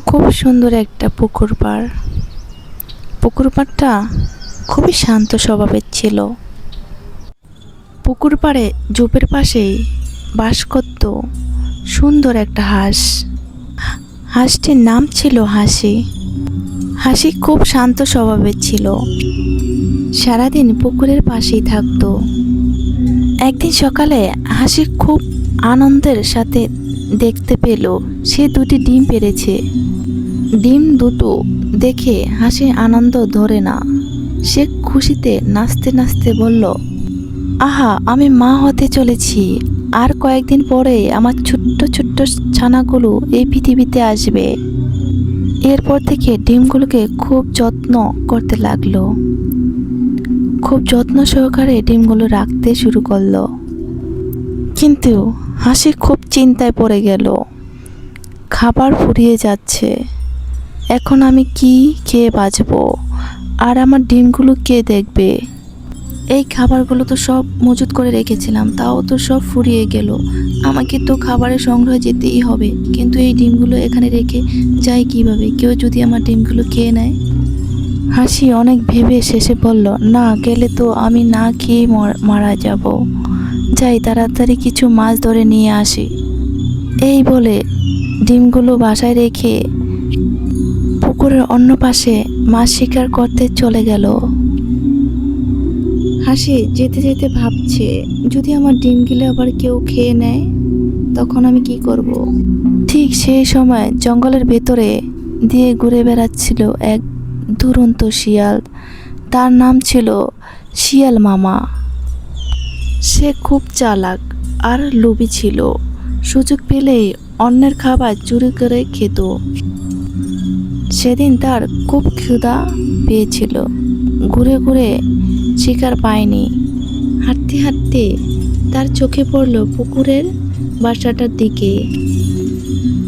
খুব সুন্দর একটা পুকুর পাড়। পুকুর পাড়টা খুবই শান্ত স্বভাবের ছিল। পুকুর পাড়ে ঝোপের পাশেই বাস করত সুন্দর একটা হাঁস। হাঁসটির নাম ছিল হাসি। হাসি খুব শান্ত স্বভাবের ছিল, সারাদিন পুকুরের পাশেই থাকতো। একদিন সকালে হাসি খুব আনন্দের সাথে দেখতে পেল সে দুটি ডিম পেড়েছে। ডিম দুটো দেখে হাসির আনন্দ ধরে না। সে খুশিতে নাচতে নাচতে বলল, আহা, আমি মা হতে চলেছি। আর কয়েকদিন পরে আমার ছোট্ট ছোট্ট ছানাগুলো এই পৃথিবীতে আসবে। এরপর থেকে ডিমগুলোকে খুব যত্ন করতে লাগলো। খুব যত্ন সহকারে ডিমগুলো রাখতে শুরু করলো। কিন্তু হাসি খুব চিন্তায় পড়ে গেল। খাবার ফুরিয়ে যাচ্ছে, এখন আমি কি খেয়ে বাঁচবো? আর আমার ডিমগুলো কে দেখবে? এই খাবারগুলো তো সব মজুত করে রেখেছিলাম, তাও তো সব ফুরিয়ে গেল। আমাকে তো খাবারের সংগ্রহে যেতেই হবে, কিন্তু এই ডিমগুলো এখানে রেখে যাই কিভাবে? কেউ যদি আমার ডিমগুলো খেয়ে নেয়? হাসি অনেক ভেবে শেষে বলল, না গেলে তো আমি না খেয়ে মারা যাব। যাই তাড়াতাড়ি কিছু মাছ ধরে নিয়ে আসি। এই বলে ডিমগুলো বাসায় রেখে পুকুরের অন্য পাশে মাছ শিকার করতে চলে গেল। হাসি যেতে যেতে ভাবছে, যদি আমার ডিমগুলো আবার কেউ খেয়ে নেয়, তখন আমি কি করব? ঠিক সেই সময় জঙ্গলের ভেতরে দিয়ে ঘুরে বেড়াচ্ছিল এক দুরন্ত শিয়াল। তার নাম ছিল শিয়াল মামা। সে খুব চালাক আর লোভী ছিল। সুযোগ পেলেই অন্যের খাবার চুরি করে খেত। সেদিন তার খুব ক্ষুধা পেয়েছিল। ঘুরে ঘুরে শিকার পায়নি। হাঁটতে হাঁটতে তার চোখে পড়ল পুকুরের বাসাটার দিকে।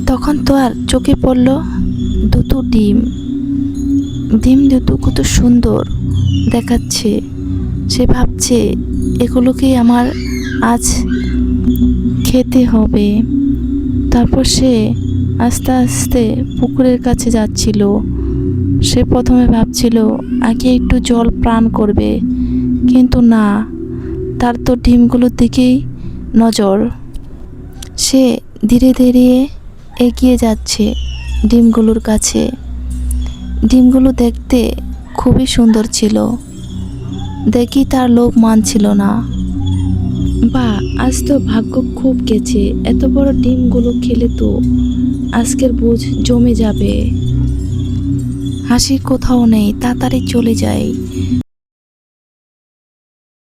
তখন তার চোখে পড়ল দুটো ডিম। ডিম দুটো কত সুন্দর দেখাচ্ছে। সে ভাবছে, এগুলোকে আমার আজ খেতে হবে। তারপর সে আস্তে আস্তে পুকুরের কাছে যাচ্ছিল। সে প্রথমে ভাবছিল আগে একটু জল পান করবে, কিন্তু না, তার তো ডিমগুলোর দিকেই নজর। সে ধীরে ধীরে এগিয়ে যাচ্ছে ডিমগুলোর কাছে। ডিমগুলো দেখতে খুবই সুন্দর ছিল, দেখি তার লোভ মানছিল না। বা আজ তো ভাগ্য খুব গেছে, এত বড় ডিমগুলো খেলে তো আজকের বোঝ জমে যাবে। হাসি কোথাও নেই, তাড়াতাড়ি চলে যায়।